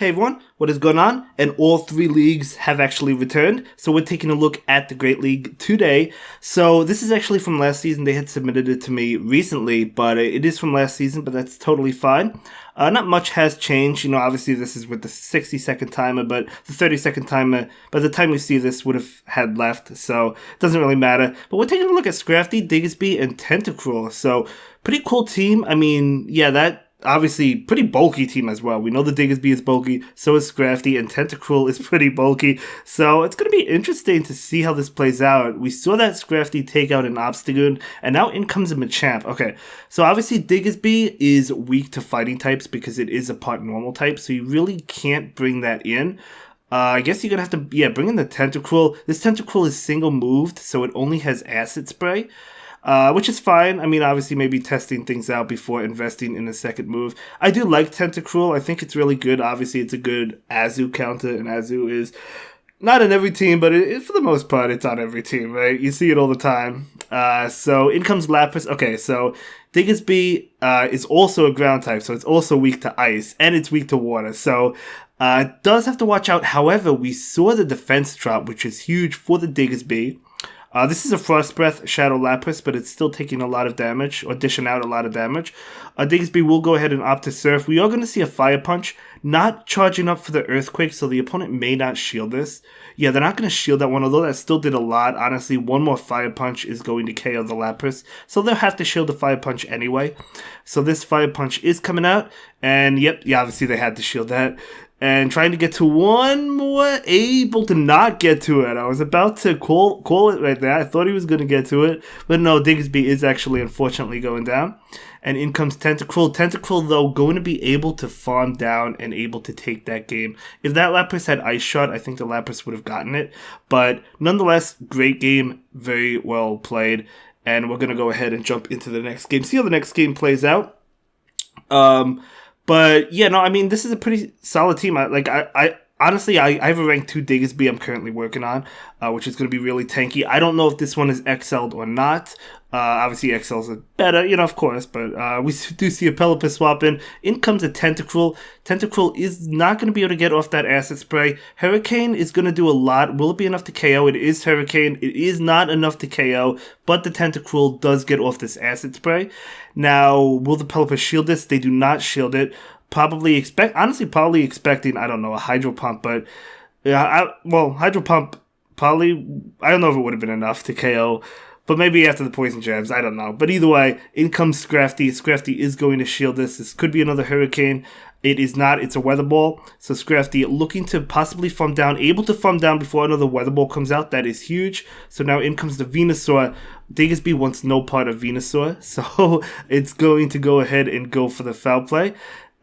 Hey everyone, what is going on? And all three leagues have actually returned. So we're taking a look at the Great League today. So this is actually from last season. They had submitted it to me recently, but it is from last season, but that's totally fine. Not much has changed. Obviously this is with the 60-second timer, but the 30-second timer, by the time we see this, would have had left. So it doesn't really matter. But we're taking a look at Scrafty, Diggersby, and Tentacruel. So pretty cool team. That obviously pretty bulky team as well. We know the Diggersby is bulky, so is Scrafty, and Tentacruel is pretty bulky. So it's going to be interesting to see how this plays out. We saw that Scrafty take out an Obstagoon, and now in comes a Machamp. Okay, so obviously Diggersby is weak to fighting types because it is a part normal type, so you really can't bring that in. I guess you're going to have to, bring in the Tentacruel. This Tentacruel is single moved, so it only has Acid Spray. Which is fine. Obviously, maybe testing things out before investing in a second move. I do like Tentacruel. I think it's really good. Obviously, it's a good Azu counter, and Azu is not in every team, but for the most part, it's on every team, right? You see it all the time. So in comes Lapras. Okay, so Diggersby is also a ground type, so it's also weak to ice, and it's weak to water. So it does have to watch out. However, we saw the defense drop, which is huge for the Diggersby. This is a Frost Breath Shadow Lapras, but it's still taking a lot of damage, or dishing out a lot of damage. Diggersby will go ahead and opt to Surf. We are going to see a Fire Punch, not charging up for the Earthquake, so the opponent may not shield this. Yeah, they're not going to shield that one, although that still did a lot. Honestly, one more Fire Punch is going to KO the Lapras, so they'll have to shield the Fire Punch anyway. So this Fire Punch is coming out, and obviously they had to shield that. And trying to get to one more, able to not get to it. I was about to call it right there. I thought he was going to get to it. But no, Diggersby is actually unfortunately going down. And in comes Tentacruel. Tentacruel, though, going to be able to farm down and able to take that game. If that Lapras had Ice Shot, I think the Lapras would have gotten it. But nonetheless, great game. Very well played. And we're going to go ahead and jump into the next game. See how the next game plays out. But this is a pretty solid team. I honestly have a rank 2 Diggersby I'm currently working on, which is going to be really tanky. I don't know if this one is XL'd or not. Obviously XL's better, of course, but we do see a Pelipper swap in. In comes a Tentacruel. Tentacruel is not going to be able to get off that Acid Spray. Hurricane is going to do a lot. Will it be enough to KO? It is Hurricane. It is not enough to KO, but the Tentacruel does get off this Acid Spray. Now, will the Pelipper shield this? They do not shield it. Probably expecting, I don't know, a Hydro Pump, but Hydro Pump probably, I don't know if it would have been enough to KO. But maybe after the poison jabs, I don't know. But either way, in comes Scrafty. Scrafty is going to shield this. This could be another Hurricane. It is not. It's a Weather Ball. So Scrafty looking to possibly farm down. Able to farm down before another Weather Ball comes out. That is huge. So now in comes the Venusaur. Diggersby wants no part of Venusaur. So it's going to go ahead and go for the Foul Play.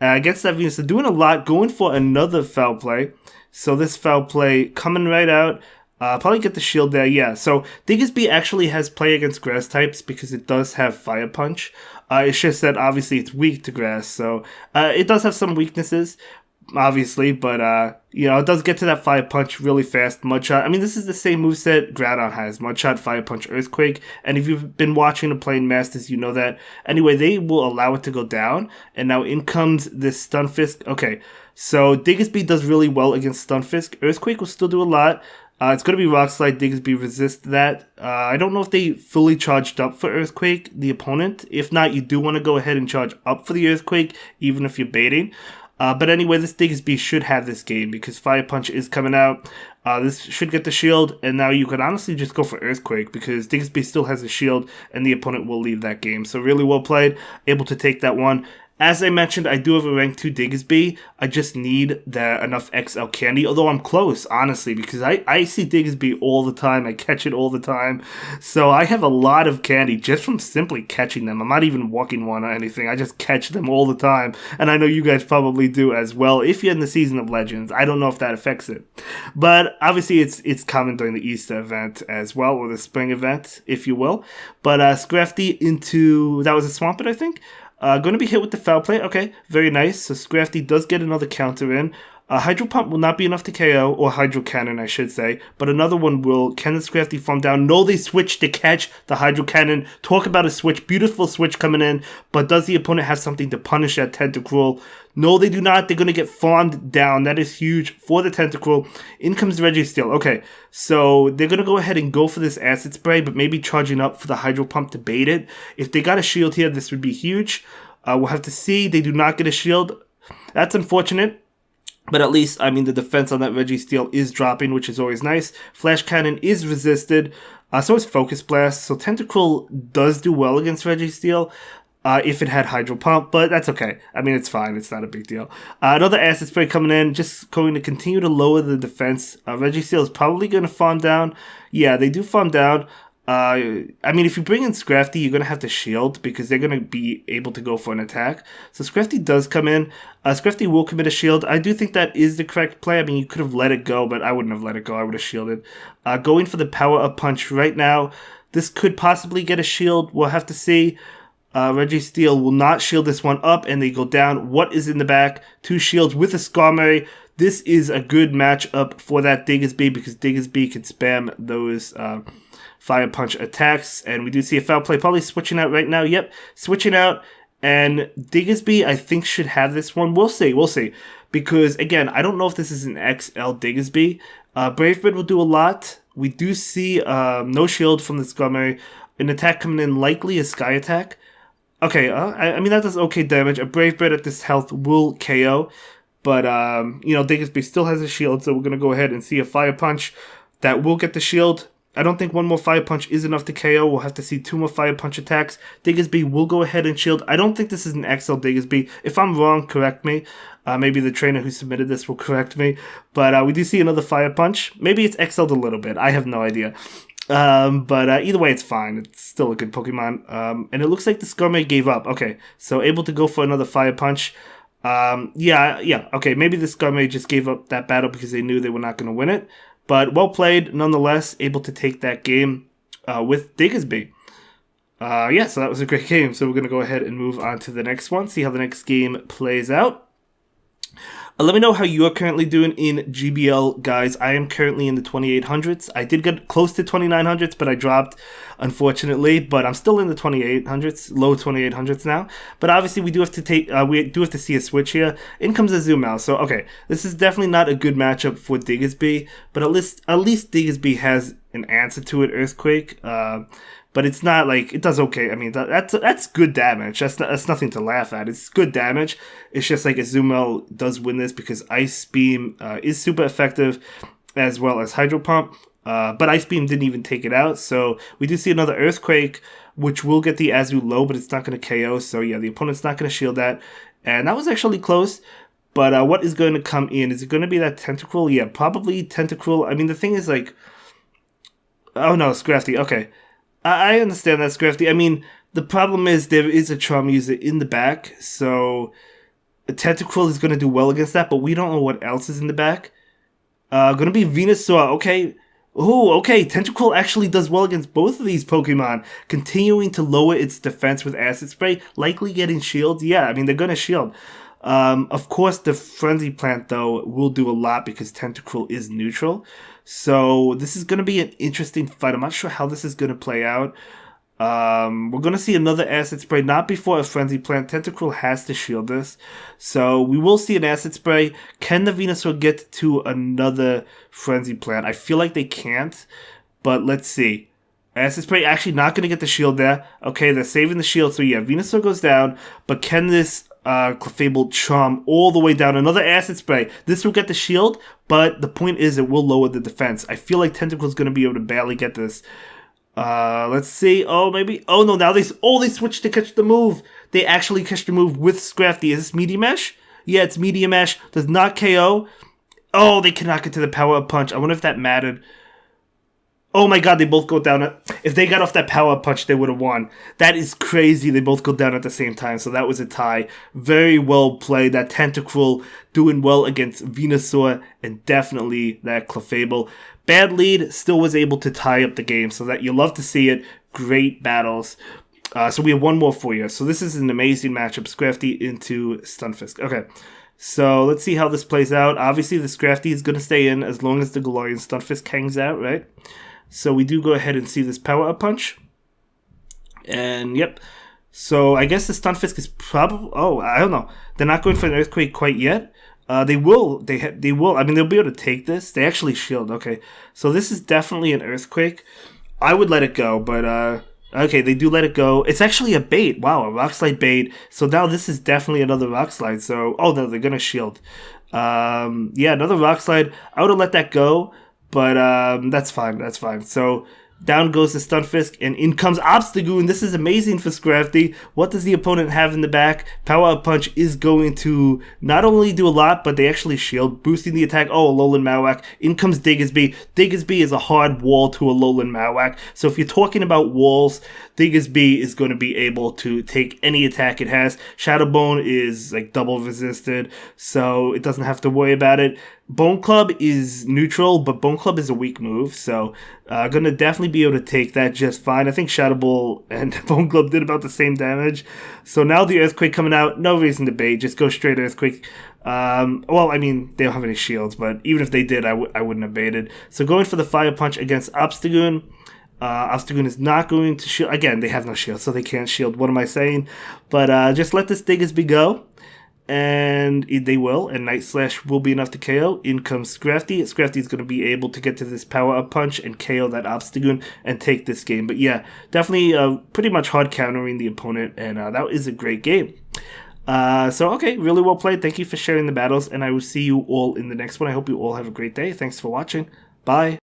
Against that Venusaur. Doing a lot. Going for another Foul Play. So this Foul Play coming right out. Probably get the shield there, yeah. So Diggersby actually has play against grass types because it does have Fire Punch. It's just that obviously it's weak to grass, so it does have some weaknesses, obviously, but it does get to that Fire Punch really fast. Mudshot. This is the same moveset Groudon has: Mudshot, Fire Punch, Earthquake. And if you've been watching the Playing Masters, you know that. Anyway, they will allow it to go down, and now in comes this Stunfisk. Okay, so Diggersby does really well against Stunfisk. Earthquake will still do a lot. It's going to be Rock Slide. Diggersby resist that. I don't know if they fully charged up for Earthquake, the opponent. If not, you do want to go ahead and charge up for the Earthquake, even if you're baiting. But anyway, this Diggersby should have this game because Fire Punch is coming out. This should get the shield, and now you could honestly just go for Earthquake because Diggersby still has a shield, and the opponent will leave that game. So really well played, able to take that one. As I mentioned, I do have a rank 2 Diggersby. I just need enough XL candy, although I'm close, honestly, because I see Diggersby all the time. I catch it all the time. So I have a lot of candy just from simply catching them. I'm not even walking one or anything. I just catch them all the time. And I know you guys probably do as well. If you're in the Season of Legends, I don't know if that affects it. But obviously it's common during the Easter event as well, or the spring event, if you will. But Scrafty that was a Swampert, I think. Going to be hit with the Foul Play. Okay, very nice. So Scrafty does get another counter in. Hydro Pump will not be enough to KO, or Hydro Cannon, I should say, but another one will. Can the Scrafty farm down? No, they switch to catch the Hydro Cannon. Talk about a switch. Beautiful switch coming in, but does the opponent have something to punish that Tentacruel? No, they do not. They're going to get farmed down. That is huge for the Tentacruel. In comes Registeel. Okay, so they're going to go ahead and go for this Acid Spray, but maybe charging up for the Hydro Pump to bait it. If they got a shield here, this would be huge. We'll have to see. They do not get a shield. That's unfortunate. But at least, I mean, the defense on that Registeel is dropping, which is always nice. Flash Cannon is resisted. So is Focus Blast. So Tentacruel does do well against Registeel if it had Hydro Pump, but that's okay. I mean, it's fine. It's not a big deal. Another Acid Spray coming in, just going to continue to lower the defense. Registeel is probably going to farm down. Yeah, they do farm down. I mean, if you bring in Scrafty, you're going to have to shield because they're going to be able to go for an attack. So Scrafty does come in. Scrafty will commit a shield. I do think that is the correct play. I mean, you could have let it go, but I wouldn't have let it go. I would have shielded. Going for the power-up punch right now. This could possibly get a shield. We'll have to see. Registeel will not shield this one up, and they go down. What is in the back? 2 shields with a Skarmory. This is a good matchup for that Diggersby because Diggersby can spam those Fire Punch attacks, and we do see a foul play probably switching out right now. Yep, switching out, and Diggersby I think should have this one. We'll see, because again, I don't know if this is an XL Diggersby. Brave Bird will do a lot. We do see no shield from the Skarmory. An attack coming in, likely a Sky Attack. Okay, I mean that does okay damage. A Brave Bird at this health will KO, but Diggersby still has a shield, so we're gonna go ahead and see a Fire Punch that will get the shield. I don't think one more Fire Punch is enough to KO. We'll have to see 2 more Fire Punch attacks. Diggersby will go ahead and shield. I don't think this is an XL Diggersby. If I'm wrong, correct me. Maybe the trainer who submitted this will correct me. But we do see another Fire Punch. Maybe it's XL'd a little bit. I have no idea. But either way, it's fine. It's still a good Pokemon. And it looks like the Skarmory gave up. Okay, so able to go for another Fire Punch. Yeah. Okay, maybe the Skarmory just gave up that battle because they knew they were not going to win it. But well played, nonetheless, able to take that game with Diggersby. So that was a great game. So we're going to go ahead and move on to the next one, see how the next game plays out. Let me know how you're currently doing in GBL, guys. I am currently in the 2800s. I did get close to 2900s, but I dropped, unfortunately. But I'm still in the 2800s, low 2800s now. But obviously, we do have to see a switch here. In comes a Zoom out. So okay, this is definitely not a good matchup for Diggersby, but at least Diggersby has an answer to it, Earthquake. But it's not like it does okay. I mean, that's good damage. That's nothing to laugh at. It's good damage. It's just like Azumel does win this because Ice Beam is super effective, as well as Hydro Pump. But Ice Beam didn't even take it out. So we do see another Earthquake, which will get the Azu low, but it's not going to KO. So yeah, the opponent's not going to shield that. And that was actually close. But what is going to come in? Is it going to be that Tentacruel? Yeah, probably Tentacruel. I mean, the thing is like, oh no, Scrafty. Okay. I understand that, Scrafty. I mean, the problem is there is a Charm user in the back, so Tentacruel is going to do well against that, but we don't know what else is in the back. Going to be Venusaur. Okay. Oh, okay. Tentacruel actually does well against both of these Pokemon, continuing to lower its defense with Acid Spray, likely getting shields. Yeah, I mean, they're going to shield. Of course, the Frenzy Plant, though, will do a lot because Tentacruel is neutral. So this is going to be an interesting fight. I'm not sure how this is going to play out. We're going to see another Acid Spray, not before a Frenzy Plant. Tentacruel has to shield this. So we will see an Acid Spray. Can the Venusaur get to another Frenzy Plant? I feel like they can't, but let's see. Acid Spray actually not going to get the shield there. Okay, they're saving the shield. So yeah, Venusaur goes down, but can this Clefable Charm all the way down? Another Acid Spray. This will get the shield, but the point is it will lower the defense. I feel like Tentacruel's going to be able to barely get this. Let's see. Oh, maybe. Oh, no. Now they switched to catch the move. They actually catch the move with Scrafty. Is this Medium Mesh? Yeah, it's Medium Mesh. Does not KO. Oh, they cannot get to the power-up punch. I wonder if that mattered. Oh my god, they both go down. If they got off that power punch, they would have won. That is crazy. They both go down at the same time, so that was a tie. Very well played. That Tentacruel doing well against Venusaur, and definitely that Clefable. Bad lead, still was able to tie up the game, so that you love to see it. Great battles. So we have one more for you. So this is an amazing matchup. Scrafty into Stunfisk. Okay. So let's see how this plays out. Obviously, the Scrafty is going to stay in as long as the Galarian Stunfisk hangs out, right? So we do go ahead and see this Power Up Punch. And yep. So I guess the Stunfisk is probably... Oh, I don't know. They're not going for an Earthquake quite yet. They will. They will. I mean, they'll be able to take this. They actually shield. Okay. So this is definitely an Earthquake. I would let it go, but... Okay, they do let it go. It's actually a bait. Wow, a Rock Slide bait. So now this is definitely another Rock Slide. So, oh no, they're going to shield. Yeah, another Rock Slide. I would have let that go, but that's fine. That's fine. So down goes the Stunfisk, and in comes Obstagoon. This is amazing for Scrafty. What does the opponent have in the back? Power Up Punch is going to not only do a lot, but they actually shield, boosting the attack. Oh, Alolan Marowak. In comes Diggersby. Diggersby is a hard wall to Alolan Marowak. So if you're talking about walls, Diggersby is going to be able to take any attack it has. Shadow Bone is like double resisted, so it doesn't have to worry about it. Bone Club is neutral, but Bone Club is a weak move, so gonna definitely be able to take that just fine. I think Shadow Ball and Bone Club did about the same damage. So now the Earthquake coming out, no reason to bait, just go straight Earthquake. Well, I mean, they don't have any shields, but even if they did, I wouldn't have baited. So going for the Fire Punch against Obstagoon. Obstagoon is not going to shield. Again, they have no shield, so they can't shield. What am I saying? But just let this Diggersby go. And they will, and Night Slash will be enough to KO. In comes Scrafty. Scrafty is going to be able to get to this Power Up Punch and KO that Obstagoon and take this game. But yeah, definitely pretty much hard countering the opponent, and that is a great game. So, okay, really well played. Thank you for sharing the battles, and I will see you all in the next one. I hope you all have a great day. Thanks for watching. Bye.